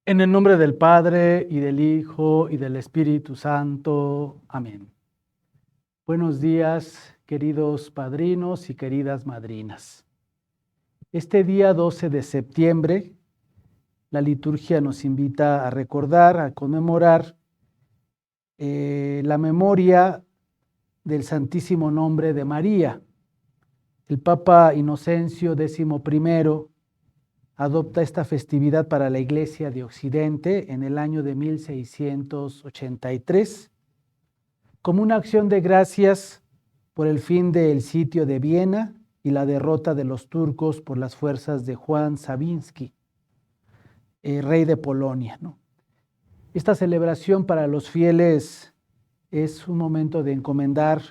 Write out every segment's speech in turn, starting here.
En el nombre del Padre, y del Hijo, y del Espíritu Santo. Amén. Buenos días, queridos padrinos y queridas madrinas. Este día 12 de septiembre, la liturgia nos invita a recordar, a conmemorar la memoria del Santísimo Nombre de María. El Papa Inocencio XI adopta esta festividad para la Iglesia de Occidente en el año de 1683 como una acción de gracias por el fin del sitio de Viena y la derrota de los turcos por las fuerzas de Juan Sabinsky, rey de Polonia, ¿no? Esta celebración para los fieles es un momento de encomendar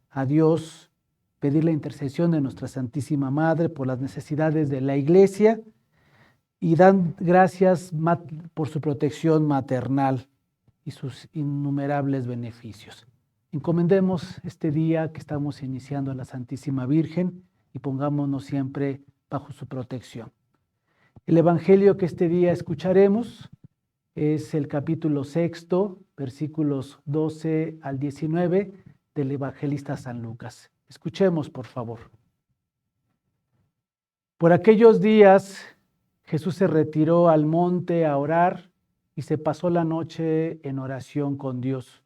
a Dios, pedir la intercesión de nuestra Santísima Madre por las necesidades de la Iglesia y dan gracias por su protección maternal y sus innumerables beneficios. Encomendemos este día que estamos iniciando a la Santísima Virgen y pongámonos siempre bajo su protección. El evangelio que este día escucharemos es el capítulo 6, versículos 12 al 19 del evangelista San Lucas. Escuchemos, por favor. Por aquellos días, Jesús se retiró al monte a orar y se pasó la noche en oración con Dios.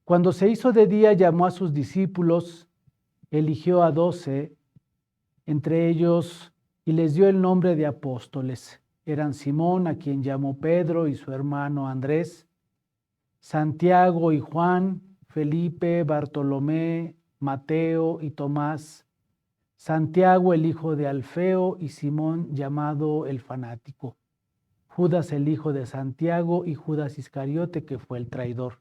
Cuando se hizo de día, llamó a sus discípulos, eligió a 12, entre ellos, y les dio el nombre de apóstoles. Eran Simón, a quien llamó Pedro, y su hermano Andrés, Santiago y Juan, Felipe, Bartolomé, Mateo y Tomás, Santiago el hijo de Alfeo y Simón llamado el fanático, Judas el hijo de Santiago y Judas Iscariote, que fue el traidor.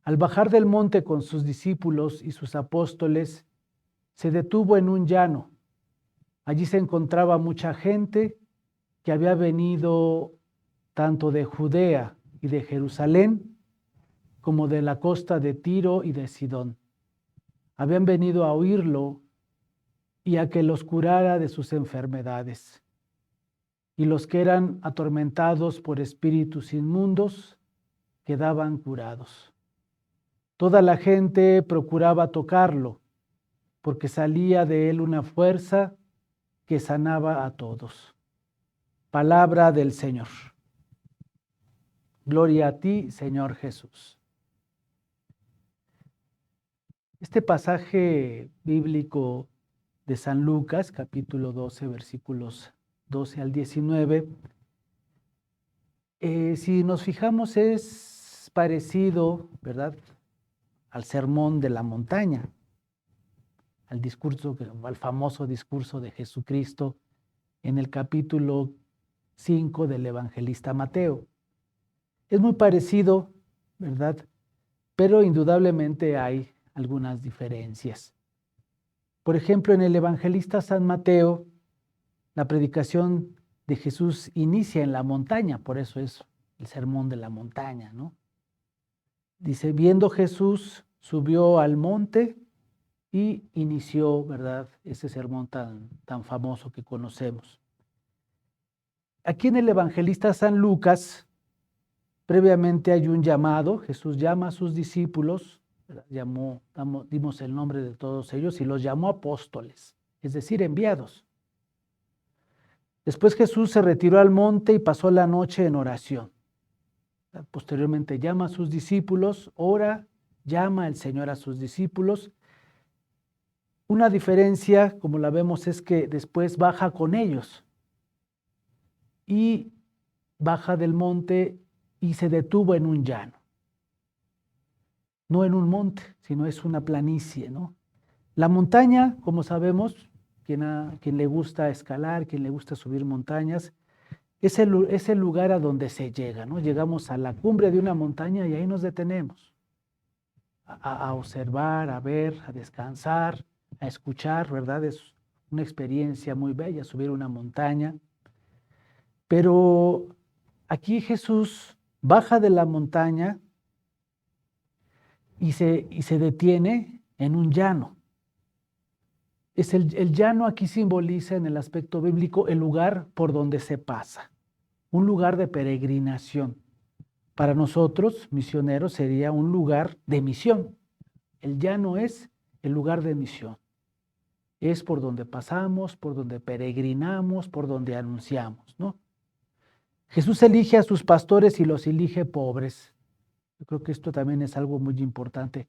Al bajar del monte con sus discípulos y sus apóstoles, se detuvo en un llano. Allí se encontraba mucha gente que había venido tanto de Judea y de Jerusalén como de la costa de Tiro y de Sidón. Habían venido a oírlo y a que los curara de sus enfermedades. Y los que eran atormentados por espíritus inmundos quedaban curados. Toda la gente procuraba tocarlo, porque salía de él una fuerza que sanaba a todos. Palabra del Señor. Gloria a ti, Señor Jesús. Este pasaje bíblico de San Lucas, capítulo 12, versículos 12 al 19, si nos fijamos es parecido, ¿verdad?, al sermón de la montaña, al famoso discurso de Jesucristo en el capítulo 5 del evangelista Mateo. Es muy parecido, ¿verdad?, pero indudablemente hay algunas diferencias. Por ejemplo, en el evangelista San Mateo, la predicación de Jesús inicia en la montaña, por eso es el sermón de la montaña, ¿no? Dice, viendo Jesús, subió al monte y inició, ¿verdad?, ese sermón tan famoso que conocemos. Aquí en el evangelista San Lucas, previamente hay un llamado. Jesús llama a sus discípulos, dimos el nombre de todos ellos y los llamó apóstoles, es decir, enviados. Después Jesús se retiró al monte y pasó la noche en oración. Posteriormente llama a sus discípulos, ora, llama el Señor a sus discípulos. Una diferencia, como la vemos, es que después baja con ellos y baja del monte y se detuvo en un llano. No en un monte, sino es una planicie, ¿no? La montaña, como sabemos, quien le gusta escalar, quien le gusta subir montañas, es el lugar a donde se llega, ¿no? Llegamos a la cumbre de una montaña y ahí nos detenemos a observar, a ver, a descansar, a escuchar, ¿verdad? Es una experiencia muy bella subir una montaña. Pero aquí Jesús baja de la montaña y se detiene en un llano. El llano aquí simboliza en el aspecto bíblico el lugar por donde se pasa. un lugar de peregrinación. Para nosotros, misioneros, sería un lugar de misión. El llano es el lugar de misión. Es por donde pasamos, por donde peregrinamos, por donde anunciamos, ¿no? Jesús elige a sus pastores y los elige pobres. Yo creo que esto también es algo muy importante.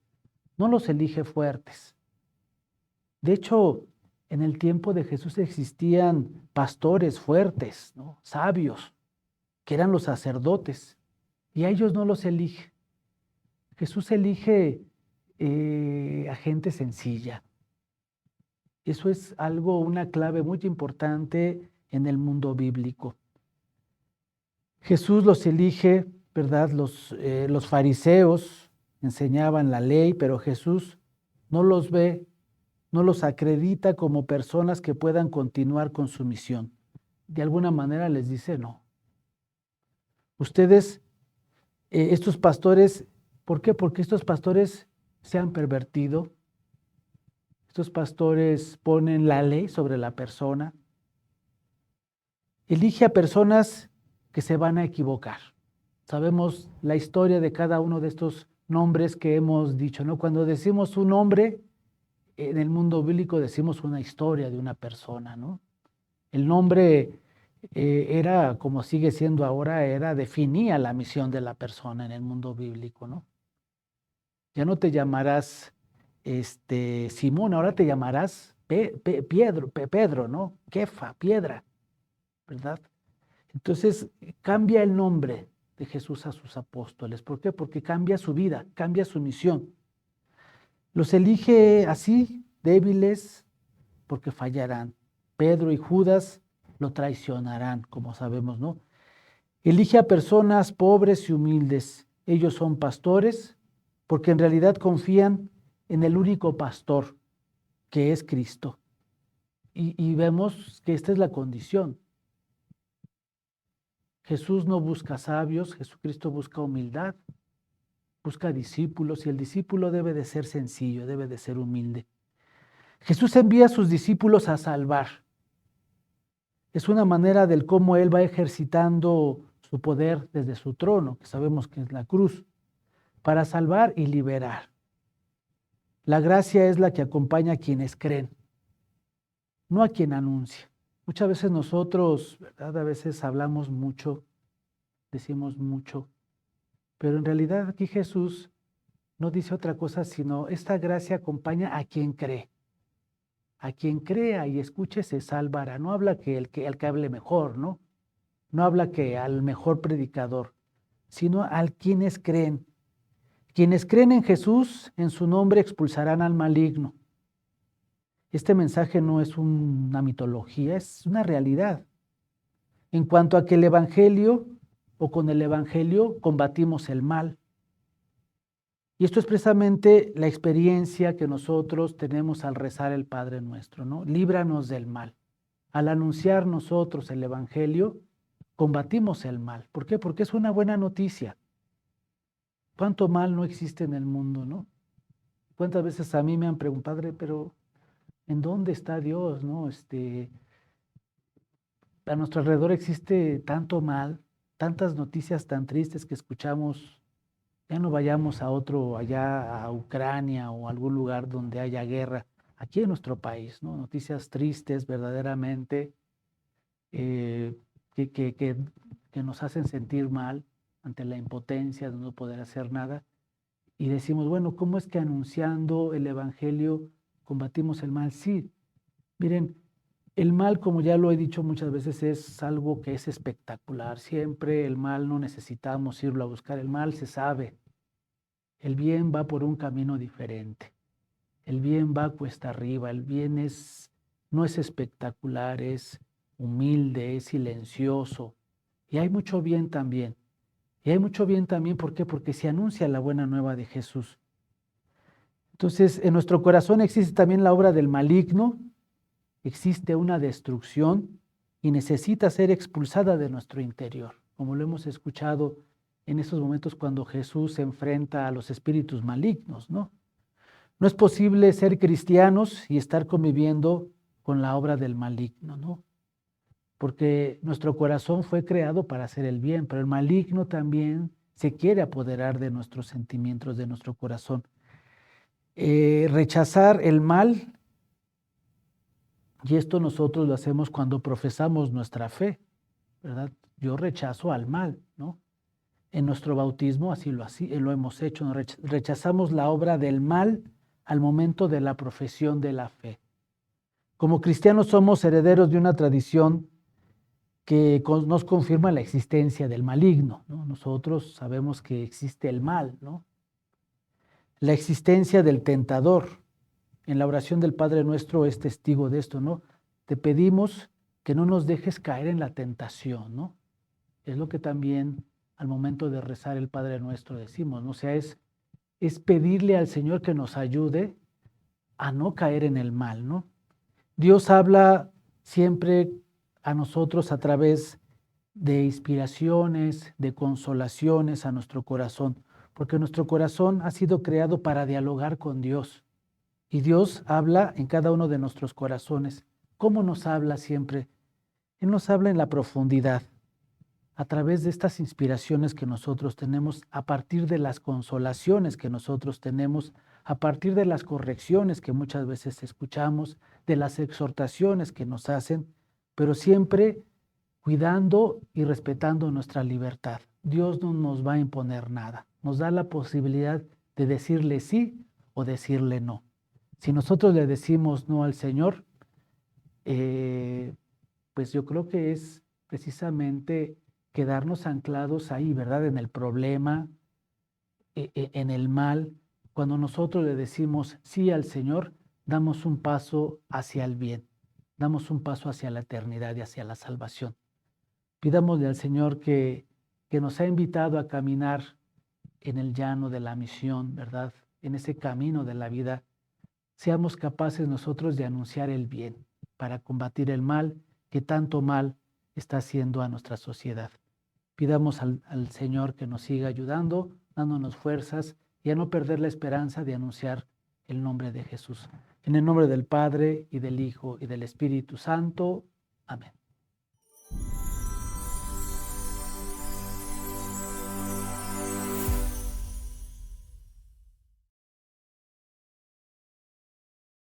No los elige fuertes. De hecho, en el tiempo de Jesús existían pastores fuertes, ¿no? Sabios, que eran los sacerdotes, y a ellos no los elige. Jesús elige a gente sencilla. Eso es algo, una clave muy importante en el mundo bíblico. Jesús los elige, ¿verdad? Los fariseos enseñaban la ley, pero Jesús no los ve, no los acredita como personas que puedan continuar con su misión. De alguna manera les dice, no. Ustedes, estos pastores, ¿por qué? Porque estos pastores se han pervertido. Estos pastores ponen la ley sobre la persona. Elige a personas que se van a equivocar. Sabemos la historia de cada uno de estos nombres que hemos dicho, ¿no? Cuando decimos un nombre, en el mundo bíblico decimos una historia de una persona, ¿no? El nombre era, como sigue siendo ahora, definía la misión de la persona en el mundo bíblico, ¿no? Ya no te llamarás Simón, ahora te llamarás Pedro, ¿no? Kefa, piedra, ¿verdad? Entonces cambia el nombre de Jesús a sus apóstoles. ¿Por qué? Porque cambia su vida, cambia su misión. Los elige así, débiles, porque fallarán. Pedro y Judas lo traicionarán, como sabemos, ¿no? Elige a personas pobres y humildes. Ellos son pastores, porque en realidad confían en el único pastor, que es Cristo. Y vemos que esta es la condición. Jesús no busca sabios, Jesucristo busca humildad, busca discípulos, y el discípulo debe de ser sencillo, debe de ser humilde. Jesús envía a sus discípulos a salvar. Es una manera del cómo Él va ejercitando su poder desde su trono, que sabemos que es la cruz, para salvar y liberar. La gracia es la que acompaña a quienes creen, no a quien anuncia. Muchas veces nosotros, ¿verdad? A veces hablamos mucho, decimos mucho, pero en realidad aquí Jesús no dice otra cosa, sino esta gracia acompaña a quien cree. A quien crea y escuche se salvará. No habla que el que hable mejor, ¿no? No habla que al mejor predicador, sino a quienes creen. Quienes creen en Jesús, en su nombre expulsarán al maligno. Este mensaje no es una mitología, es una realidad. En cuanto a que el Evangelio, o con el Evangelio, combatimos el mal. Y esto es precisamente la experiencia que nosotros tenemos al rezar el Padre Nuestro, ¿no? Líbranos del mal. Al anunciar nosotros el Evangelio, combatimos el mal. ¿Por qué? Porque es una buena noticia. ¿Cuánto mal no existe en el mundo, no? ¿Cuántas veces a mí me han preguntado, Padre, pero ¿en dónde está Dios, no? A nuestro alrededor existe tanto mal, tantas noticias tan tristes que escuchamos. Ya no vayamos a allá a Ucrania o algún lugar donde haya guerra. Aquí en nuestro país, ¿no? Noticias tristes verdaderamente que nos hacen sentir mal ante la impotencia de no poder hacer nada. Y decimos, bueno, ¿cómo es que anunciando el Evangelio combatimos el mal? Sí, miren, el mal, como ya lo he dicho muchas veces, es algo que es espectacular. Siempre el mal no necesitamos irlo a buscar. El mal se sabe. El bien va por un camino diferente. El bien va cuesta arriba. El bien no es espectacular, es humilde, es silencioso. Y hay mucho bien también. Y hay mucho bien también, ¿por qué? Porque se anuncia la buena nueva de Jesús. Entonces, en nuestro corazón existe también la obra del maligno, existe una destrucción y necesita ser expulsada de nuestro interior, como lo hemos escuchado en estos momentos cuando Jesús se enfrenta a los espíritus malignos, ¿no? No es posible ser cristianos y estar conviviendo con la obra del maligno, ¿no? porque nuestro corazón fue creado para hacer el bien, pero el maligno también se quiere apoderar de nuestros sentimientos, de nuestro corazón. Rechazar el mal, y esto nosotros lo hacemos cuando profesamos nuestra fe, ¿verdad? Yo rechazo al mal, ¿no? En nuestro bautismo así lo hemos hecho, ¿no? Rechazamos la obra del mal al momento de la profesión de la fe. Como cristianos somos herederos de una tradición que nos confirma la existencia del maligno, ¿no? Nosotros sabemos que existe el mal, ¿no? La existencia del tentador. En la oración del Padre Nuestro es testigo de esto, ¿no? Te pedimos que no nos dejes caer en la tentación, ¿no? Es lo que también al momento de rezar el Padre Nuestro decimos, ¿no? O sea, es pedirle al Señor que nos ayude a no caer en el mal, ¿no? Dios habla siempre a nosotros a través de inspiraciones, de consolaciones a nuestro corazón, porque nuestro corazón ha sido creado para dialogar con Dios. Y Dios habla en cada uno de nuestros corazones. ¿Cómo nos habla siempre? Él nos habla en la profundidad, a través de estas inspiraciones que nosotros tenemos, a partir de las consolaciones que nosotros tenemos, a partir de las correcciones que muchas veces escuchamos, de las exhortaciones que nos hacen, pero siempre cuidando y respetando nuestra libertad. Dios no nos va a imponer nada, nos da la posibilidad de decirle sí o decirle no. Si nosotros le decimos no al Señor, pues yo creo que es precisamente quedarnos anclados ahí, ¿verdad? En el problema, en el mal. Cuando nosotros le decimos sí al Señor, damos un paso hacia el bien, damos un paso hacia la eternidad y hacia la salvación. Pidámosle al Señor que nos ha invitado a caminar en el llano de la misión, ¿verdad? En ese camino de la vida, seamos capaces nosotros de anunciar el bien para combatir el mal que tanto mal está haciendo a nuestra sociedad. Pidamos al Señor que nos siga ayudando, dándonos fuerzas y a no perder la esperanza de anunciar el nombre de Jesús. En el nombre del Padre, y del Hijo, y del Espíritu Santo. Amén.